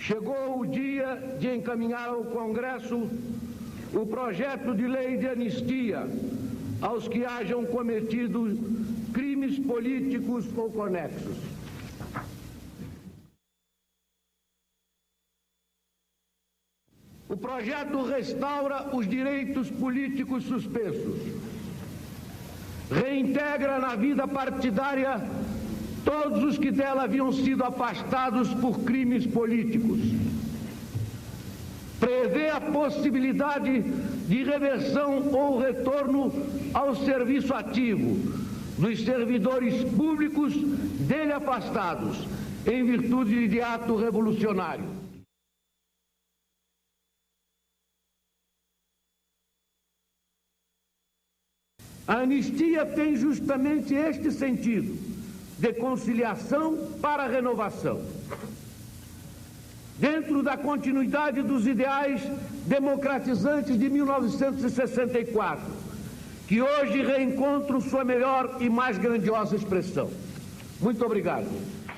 Chegou o dia de encaminhar ao Congresso o projeto de lei de anistia aos que hajam cometido crimes políticos ou conexos. O projeto restaura os direitos políticos suspensos, reintegra na vida partidária todos os que dela haviam sido afastados por crimes políticos, prevê a possibilidade de reversão ou retorno ao serviço ativo dos servidores públicos dele afastados, em virtude de ato revolucionário. A anistia tem justamente este sentido, de conciliação para renovação. Dentro da continuidade dos ideais democratizantes de 1964, que hoje reencontram sua melhor e mais grandiosa expressão. Muito obrigado.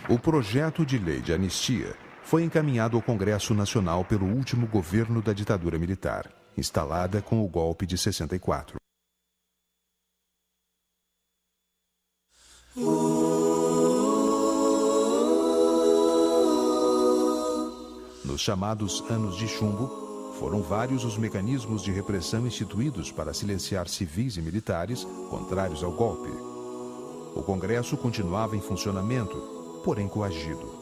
O projeto de lei de anistia foi encaminhado ao Congresso Nacional pelo último governo da ditadura militar, instalada com o golpe de 64. Nos chamados anos de chumbo, foram vários os mecanismos de repressão instituídos para silenciar civis e militares contrários ao golpe. O Congresso continuava em funcionamento, porém coagido.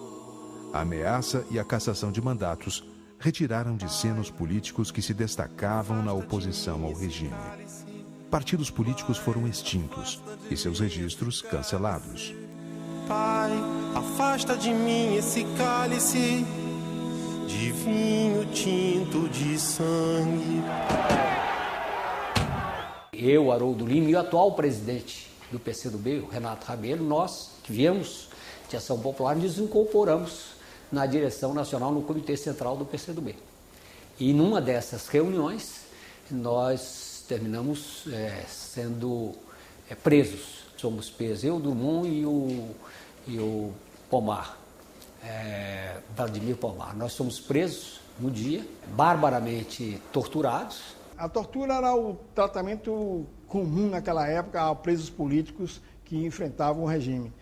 A ameaça e a cassação de mandatos retiraram de cena os políticos que se destacavam na oposição ao regime. Partidos políticos foram extintos e seus registros cancelados. Pai, afasta de mim esse cálice de vinho tinto de sangue. Eu, Haroldo Lima, e o atual presidente do PCdoB, o Renato Rabelo, nós que viemos de Ação Popular, nos incorporamos na direção nacional, no Comitê Central do PCdoB. E numa dessas reuniões, nós terminamos sendo presos. Somos presos, eu, Drummond e o Pomar, Vladimir Pomar. Nós somos presos no dia, barbaramente torturados. A tortura era o tratamento comum naquela época a presos políticos que enfrentavam o regime.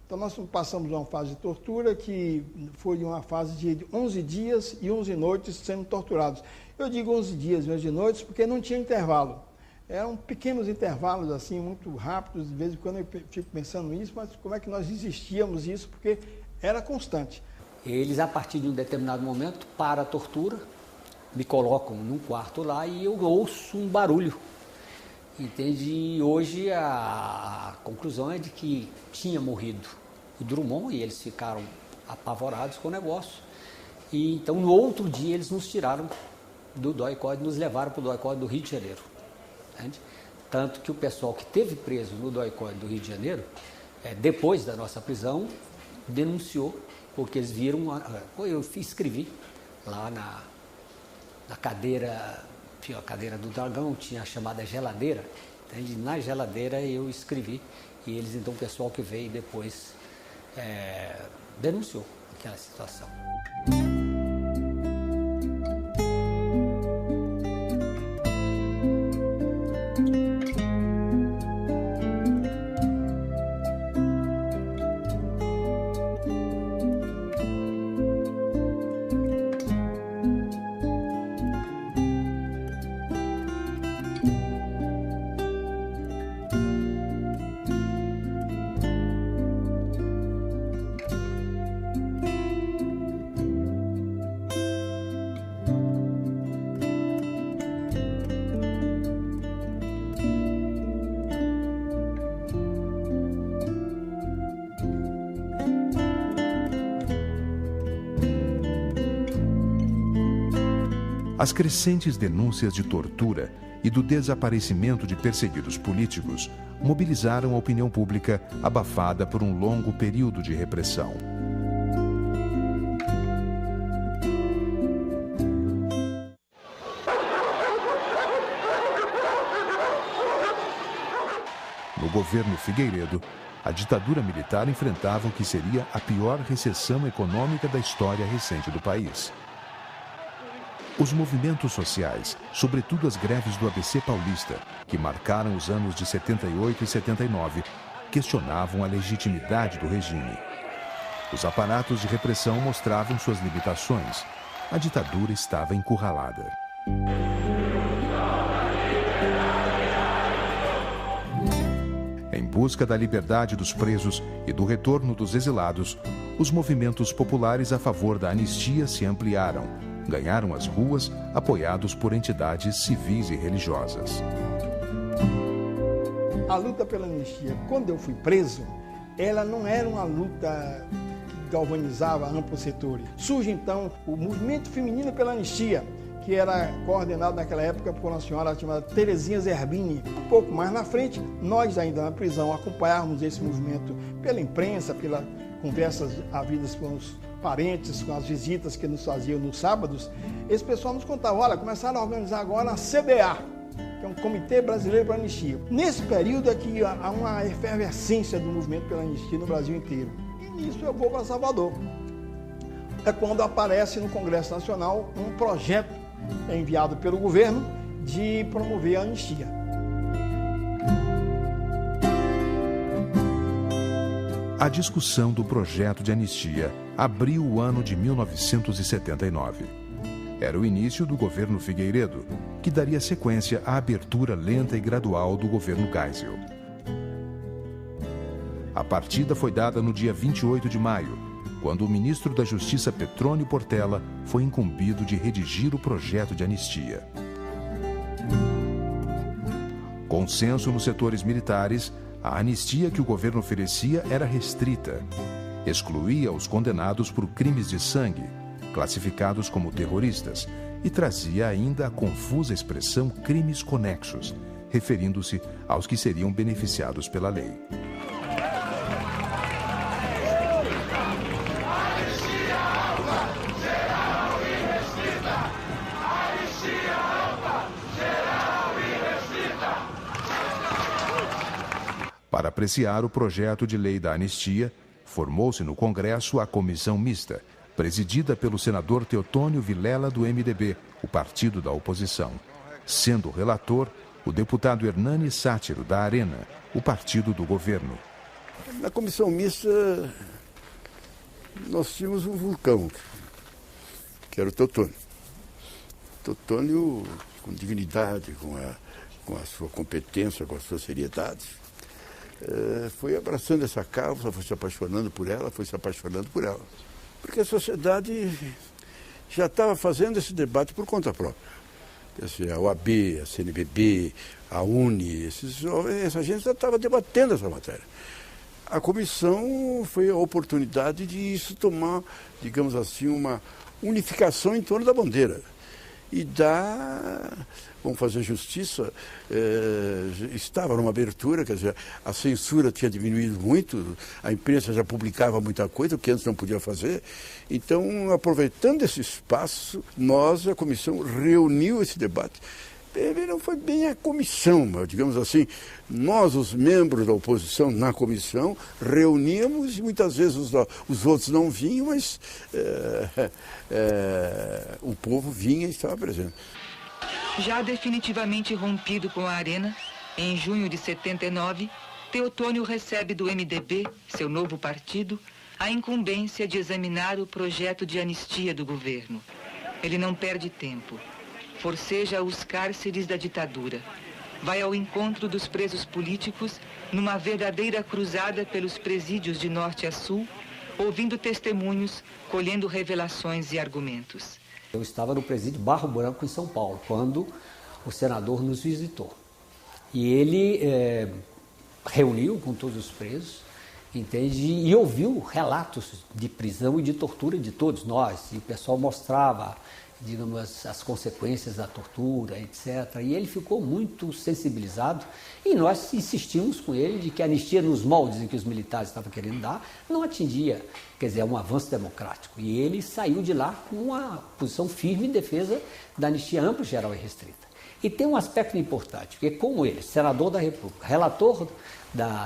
Então nós passamos uma fase de tortura que foi uma fase de 11 dias e 11 noites sendo torturados. Eu digo 11 dias e 11 noites porque não tinha intervalo. Eram pequenos intervalos, assim, muito rápidos. De vez em quando eu fico pensando nisso, mas como é que nós resistíamos isso? Porque era constante. Eles, a partir de um determinado momento, para a tortura, me colocam num quarto lá e eu ouço um barulho. Entende? E hoje a conclusão é de que tinha morrido o Drummond e eles ficaram apavorados com o negócio. E então, no outro dia, eles nos tiraram do DOI-CODE, nos levaram para o DOI-CODE do Rio de Janeiro. Entende? Tanto que o pessoal que esteve preso no DOI-CODE do Rio de Janeiro, depois da nossa prisão, denunciou, porque eles viram, eu escrevi lá na cadeira, tinha a cadeira do dragão, tinha a chamada geladeira, entende? Na geladeira eu escrevi, e eles, então, o pessoal que veio depois denunciou aquela situação. As crescentes denúncias de tortura e do desaparecimento de perseguidos políticos mobilizaram a opinião pública abafada por um longo período de repressão. No governo Figueiredo, a ditadura militar enfrentava o que seria a pior recessão econômica da história recente do país. Os movimentos sociais, sobretudo as greves do ABC paulista, que marcaram os anos de 78 e 79, questionavam a legitimidade do regime. Os aparatos de repressão mostravam suas limitações. A ditadura estava encurralada. Em busca da liberdade dos presos e do retorno dos exilados, os movimentos populares a favor da anistia se ampliaram, ganharam as ruas, apoiados por entidades civis e religiosas. A luta pela anistia, quando eu fui preso, ela não era uma luta que galvanizava amplos setores. Surge então o movimento feminino pela anistia, que era coordenado naquela época por uma senhora chamada Terezinha Zerbini. Um pouco mais na frente, nós ainda na prisão acompanhávamos esse movimento pela imprensa, pelas conversas havidas com os parentes, com as visitas que nos faziam nos sábados. Esse pessoal nos contava, olha, começaram a organizar agora a CBA, que é um Comitê Brasileiro para a Anistia. Nesse período é que há uma efervescência do movimento pela anistia no Brasil inteiro. E nisso eu vou para Salvador. É quando aparece no Congresso Nacional um projeto enviado pelo governo de promover a anistia. A discussão do projeto de anistia abriu o ano de 1979. Era o início do governo Figueiredo, que daria sequência à abertura lenta e gradual do governo Geisel. A partida foi dada no dia 28 de maio, quando o ministro da Justiça Petrônio Portela foi incumbido de redigir o projeto de anistia. Consenso nos setores militares, a anistia que o governo oferecia era restrita. Excluía os condenados por crimes de sangue, classificados como terroristas, e trazia ainda a confusa expressão crimes conexos, referindo-se aos que seriam beneficiados pela lei. Para apreciar o projeto de lei da anistia, formou-se no Congresso a comissão mista, presidida pelo senador Teotônio Vilela do MDB, o partido da oposição. Sendo o relator, o deputado Hernani Sátiro da Arena, o partido do governo. Na comissão mista, nós tínhamos um vulcão, que era o Teotônio. Teotônio, com dignidade, com a sua competência, com a sua seriedade, foi abraçando essa causa, foi se apaixonando por ela, Porque a sociedade já estava fazendo esse debate por conta própria. Quer dizer, a OAB, a CNBB, a UNE, essa gente já estava debatendo essa matéria. A comissão foi a oportunidade de isso tomar, digamos assim, uma unificação em torno da bandeira. E vamos fazer justiça, estava numa abertura, quer dizer, a censura tinha diminuído muito, a imprensa já publicava muita coisa, o que antes não podia fazer. Então, aproveitando esse espaço, a comissão reuniu esse debate. Não foi bem a comissão, mas, digamos assim, nós, os membros da oposição na comissão, reuníamos e muitas vezes os outros não vinham, mas o povo vinha e estava presente. Já definitivamente rompido com a Arena, em junho de 79, Teotônio recebe do MDB, seu novo partido, a incumbência de examinar o projeto de anistia do governo. Ele não perde tempo. Forceja os cárceres da ditadura. Vai ao encontro dos presos políticos numa verdadeira cruzada pelos presídios de norte a sul, ouvindo testemunhos, colhendo revelações e argumentos. Eu estava no presídio Barro Branco, em São Paulo, quando o senador nos visitou. E ele reuniu com todos os presos, entende? E ouviu relatos de prisão e de tortura de todos nós. E o pessoal mostrava, digamos, as consequências da tortura, etc. E ele ficou muito sensibilizado e nós insistimos com ele de que a anistia nos moldes em que os militares estavam querendo dar não atingia, quer dizer, um avanço democrático. E ele saiu de lá com uma posição firme em defesa da anistia ampla, geral e restrita. E tem um aspecto importante, porque como ele, senador da República, relator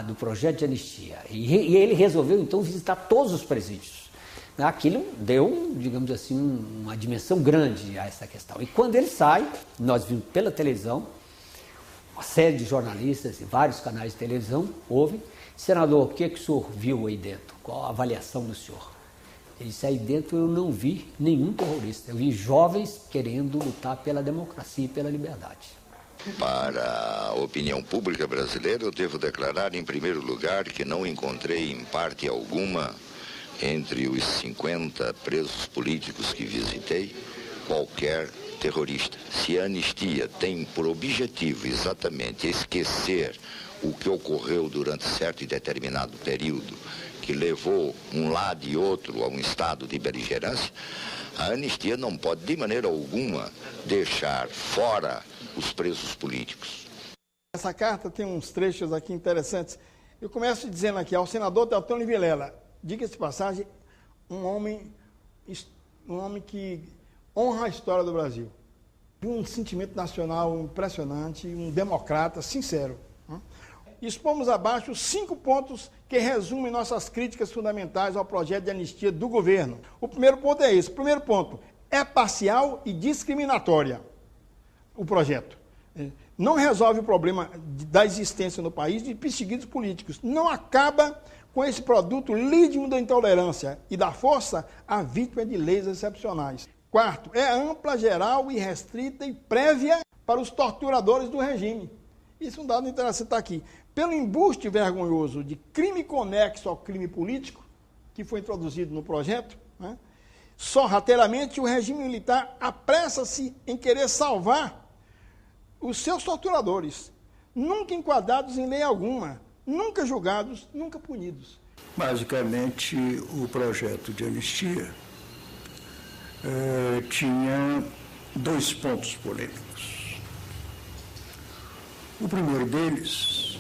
do projeto de anistia, e ele resolveu então visitar todos os presídios. Aquilo deu, digamos assim, uma dimensão grande a essa questão. E quando ele sai, nós vimos pela televisão, uma série de jornalistas e vários canais de televisão ouvem: senador, o que o senhor viu aí dentro? Qual a avaliação do senhor? Ele disse: aí dentro eu não vi nenhum terrorista, eu vi jovens querendo lutar pela democracia e pela liberdade. Para a opinião pública brasileira, eu devo declarar, em primeiro lugar, que não encontrei em parte alguma, entre os 50 presos políticos que visitei, qualquer terrorista. Se a anistia tem por objetivo exatamente esquecer o que ocorreu durante certo e determinado período, que levou um lado e outro a um estado de beligerância, a anistia não pode de maneira alguma deixar fora os presos políticos. Essa carta tem uns trechos aqui interessantes. Eu começo dizendo aqui ao senador Teotônio Vilela, diga-se de passagem, um homem que honra a história do Brasil. Um sentimento nacional impressionante, um democrata sincero. Expomos abaixo 5 pontos que resumem nossas críticas fundamentais ao projeto de anistia do governo. O primeiro ponto é esse. O primeiro ponto é parcial e discriminatória. O projeto não resolve o problema da existência no país de perseguidos políticos. Não acaba com esse produto lídimo da intolerância e da força à vítima de leis excepcionais. Quarto, é ampla, geral e restrita e prévia para os torturadores do regime. Isso é um dado interessante está aqui. Pelo embuste vergonhoso de crime conexo ao crime político, que foi introduzido no projeto, sorrateiramente o regime militar apressa-se em querer salvar os seus torturadores, nunca enquadrados em lei alguma, nunca julgados, nunca punidos. Basicamente, o projeto de anistia tinha 2 pontos polêmicos. O primeiro deles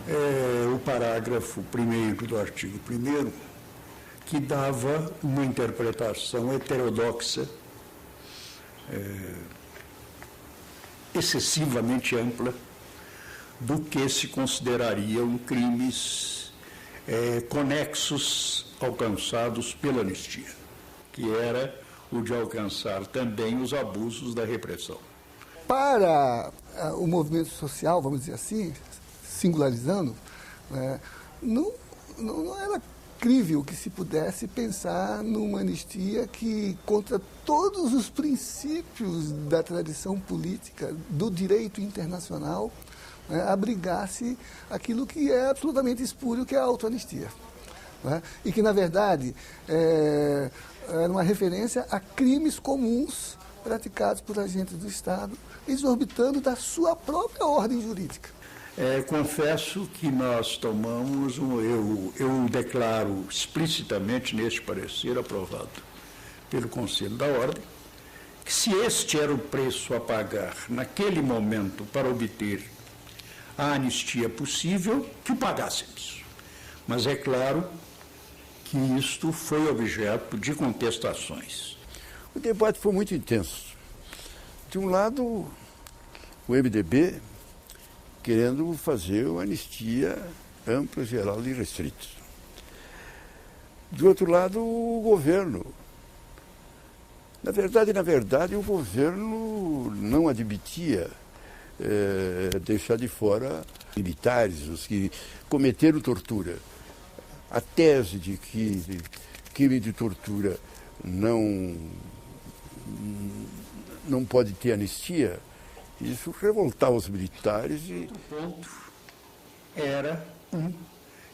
é o parágrafo 1º do artigo 1º, que dava uma interpretação heterodoxa, excessivamente ampla, do que se considerariam crimes conexos alcançados pela anistia, que era o de alcançar também os abusos da repressão. Para o movimento social, vamos dizer assim, singularizando, não era crível que se pudesse pensar numa anistia que, contra todos os princípios da tradição política, do direito internacional, abrigasse aquilo que é absolutamente espúrio, que é a autoanistia. E que, na verdade, era uma referência a crimes comuns praticados por agentes do Estado, exorbitando da sua própria ordem jurídica. Confesso que nós tomamos, eu declaro explicitamente neste parecer aprovado pelo Conselho da Ordem, que se este era o preço a pagar naquele momento para obter a anistia possível, que o pagássemos. Mas é claro que isto foi objeto de contestações. O debate foi muito intenso. De um lado, o MDB querendo fazer uma anistia ampla, geral e restrita. Do outro lado, o governo. Na verdade, o governo não admitia deixar de fora militares, os que cometeram tortura. A tese de que crime de tortura não pode ter anistia, isso revoltava os militares. O ponto era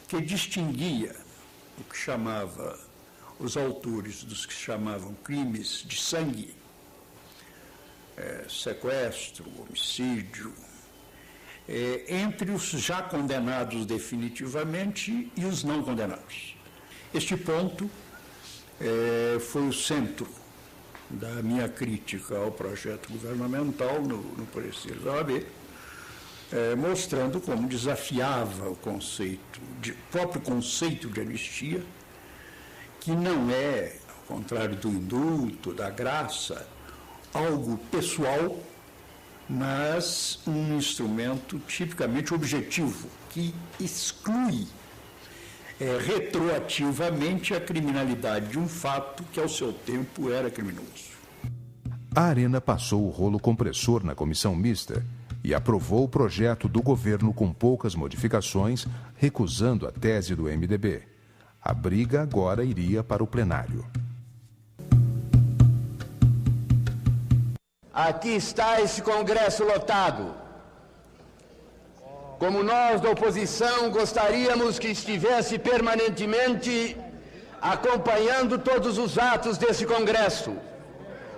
que distinguia o que chamava os autores dos que chamavam crimes de sangue, sequestro, homicídio, entre os já condenados definitivamente e os não condenados. Este ponto foi o centro da minha crítica ao projeto governamental no parecer da OAB, mostrando como desafiava o próprio conceito de anistia, que não é, ao contrário do indulto, da graça, algo pessoal, mas um instrumento tipicamente objetivo, que exclui retroativamente a criminalidade de um fato que ao seu tempo era criminoso. A Arena passou o rolo compressor na comissão mista e aprovou o projeto do governo com poucas modificações, recusando a tese do MDB. A briga agora iria para o plenário. Aqui está esse Congresso lotado. Como nós da oposição gostaríamos que estivesse permanentemente acompanhando todos os atos desse Congresso.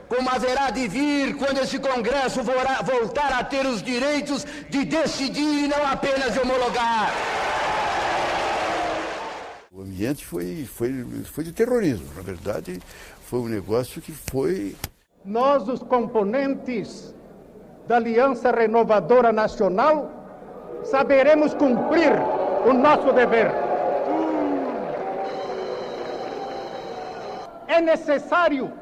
Como haverá de vir quando esse Congresso voltar a ter os direitos de decidir e não apenas de homologar. O ambiente foi de terrorismo. Na verdade, foi um negócio que foi... Nós, os componentes da Aliança Renovadora Nacional, saberemos cumprir o nosso dever. É necessário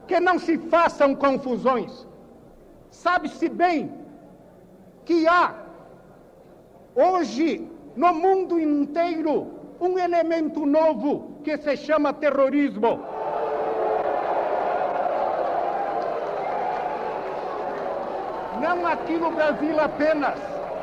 que não se façam confusões. Sabe-se bem que há, hoje, no mundo inteiro, um elemento novo que se chama terrorismo. Não aqui no Brasil apenas,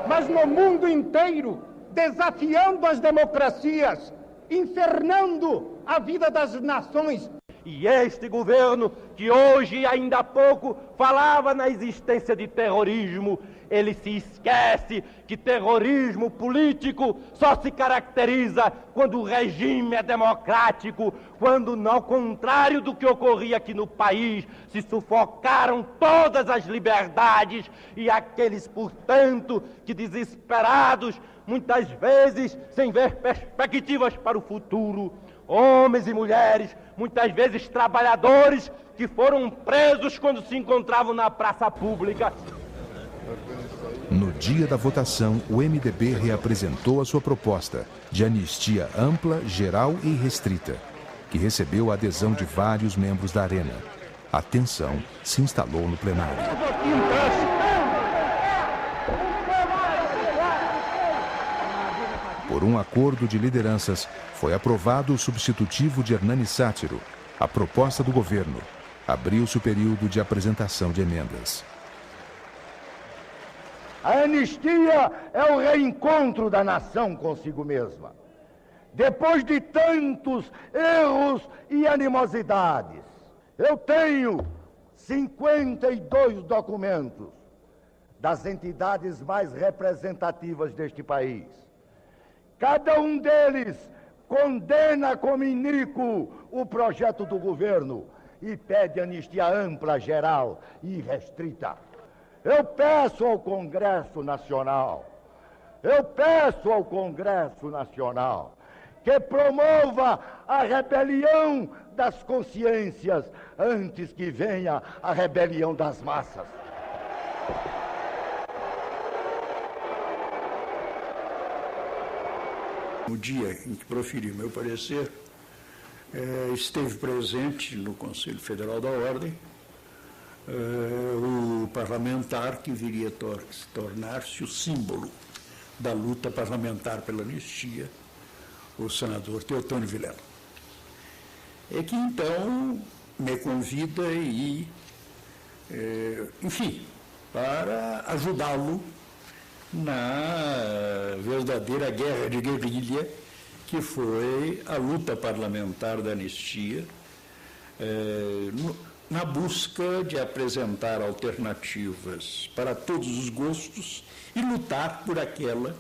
mas no mundo inteiro, desafiando as democracias, infernando a vida das nações. E este governo, que hoje, ainda há pouco, falava na existência de terrorismo, ele se esquece que terrorismo político só se caracteriza quando o regime é democrático, quando, ao contrário do que ocorria aqui no país, se sufocaram todas as liberdades e aqueles, portanto, que desesperados, muitas vezes sem ver perspectivas para o futuro, homens e mulheres, muitas vezes trabalhadores, que foram presos quando se encontravam na praça pública. No dia da votação, o MDB reapresentou a sua proposta de anistia ampla, geral e restrita, que recebeu a adesão de vários membros da Arena. A tensão se instalou no plenário. Por um acordo de lideranças, foi aprovado o substitutivo de Hernani Sátiro. A proposta do governo. Abriu-se o período de apresentação de emendas. A anistia é o reencontro da nação consigo mesma. Depois de tantos erros e animosidades, eu tenho 52 documentos das entidades mais representativas deste país. Cada um deles condena como iníquo o projeto do governo e pede anistia ampla, geral e restrita. Eu peço ao Congresso Nacional, que promova a rebelião das consciências antes que venha a rebelião das massas. No dia em que proferi meu parecer, esteve presente no Conselho Federal da Ordem o parlamentar que viria a tornar-se o símbolo da luta parlamentar pela anistia, o senador Teotônio Vilela. É que então me convida e, enfim, para ajudá-lo na verdadeira guerra de guerrilha que foi a luta parlamentar da anistia, na busca de apresentar alternativas para todos os gostos e lutar por aquela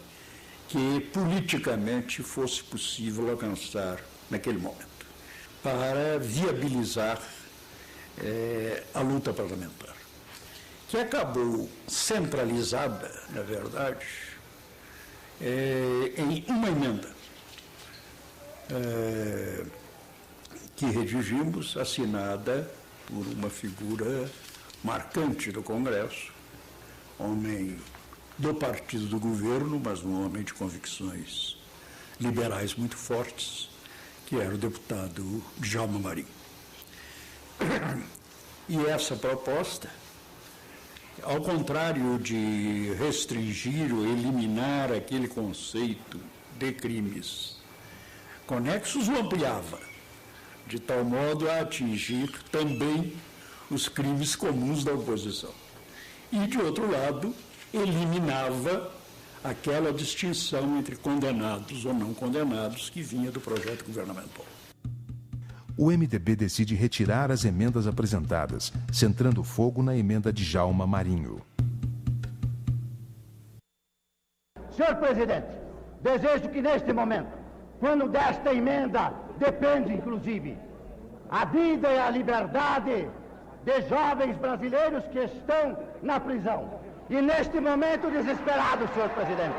que politicamente fosse possível alcançar naquele momento, para viabilizar a luta parlamentar, que acabou centralizada, na verdade, em uma emenda que redigimos, assinada por uma figura marcante do Congresso, homem do partido do governo, mas um homem de convicções liberais muito fortes, que era o deputado Djalma Marinho. E essa proposta ao contrário de restringir ou eliminar aquele conceito de crimes conexos, o ampliava, de tal modo a atingir também os crimes comuns da oposição. E, de outro lado, eliminava aquela distinção entre condenados ou não condenados que vinha do projeto governamental. O MDB decide retirar as emendas apresentadas, centrando o fogo na emenda de Djalma Marinho. Senhor presidente, desejo que neste momento, quando desta emenda depende, inclusive, a vida e a liberdade de jovens brasileiros que estão na prisão. E neste momento desesperado, senhor presidente.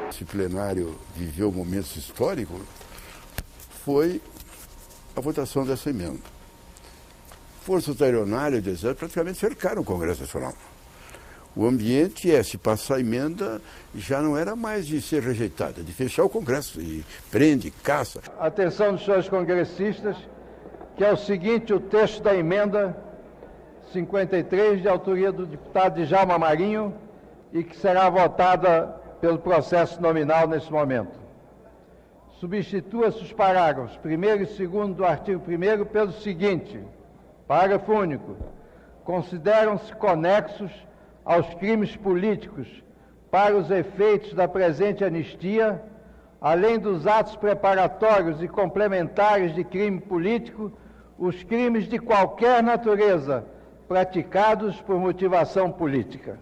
Esse plenário viveu momentos históricos, foi a votação dessa emenda. Forças Aeronárias e do Exército praticamente cercaram o Congresso Nacional. O ambiente se passar a emenda, já não era mais de ser rejeitada, de fechar o Congresso, e prende, caça. Atenção dos senhores congressistas, que é o seguinte, o texto da emenda 53, de autoria do deputado Djalma Marinho, e que será votada pelo processo nominal nesse momento. Substitua-se os parágrafos 1º e 2º do artigo 1º pelo seguinte, parágrafo único, consideram-se conexos aos crimes políticos para os efeitos da presente anistia, além dos atos preparatórios e complementares de crime político, os crimes de qualquer natureza praticados por motivação política.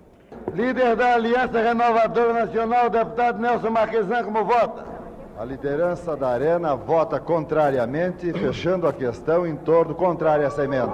Líder da Aliança Renovadora Nacional, deputado Nelson Marquesan, como vota? A liderança da Arena vota contrariamente, fechando a questão em torno contrário a essa emenda.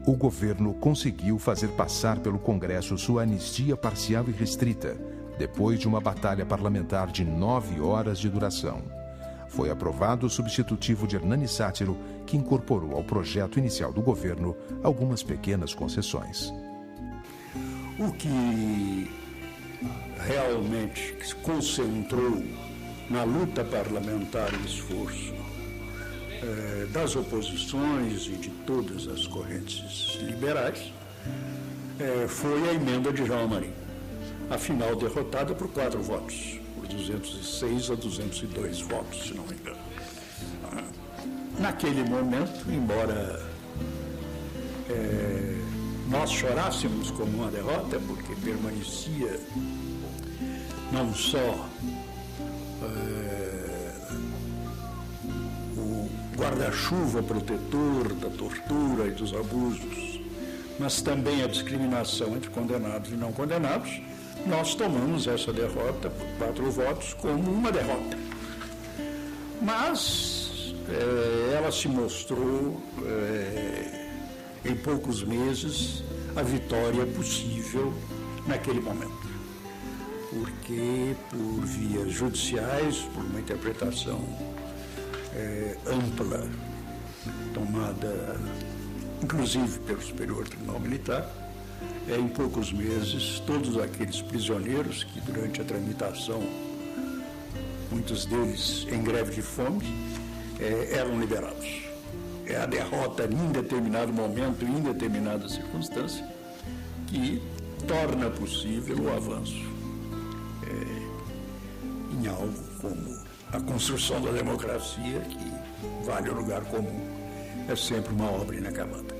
O governo conseguiu fazer passar pelo Congresso sua anistia parcial e restrita, depois de uma batalha parlamentar de 9 horas de duração. Foi aprovado o substitutivo de Hernani Sátiro, que incorporou ao projeto inicial do governo algumas pequenas concessões. O que realmente se concentrou na luta parlamentar e esforço das oposições e de todas as correntes liberais foi a emenda de Djalma Marinho, afinal derrotada por 4 votos, por 206 a 202 votos, se não me engano. Naquele momento, embora nós chorássemos como uma derrota, porque permanecia não só guarda-chuva protetor da tortura e dos abusos, mas também a discriminação entre condenados e não condenados, nós tomamos essa derrota por 4 votos como uma derrota. Mas ela se mostrou, em poucos meses, a vitória possível naquele momento. Porque, por vias judiciais, por uma interpretação ampla, tomada inclusive pelo Superior Tribunal Militar, em poucos meses, todos aqueles prisioneiros que durante a tramitação, muitos deles em greve de fome, eram liberados. É a derrota em determinado momento, em determinada circunstância, que torna possível o avanço em algo como a construção da democracia, que vale o lugar comum, é sempre uma obra inacabada.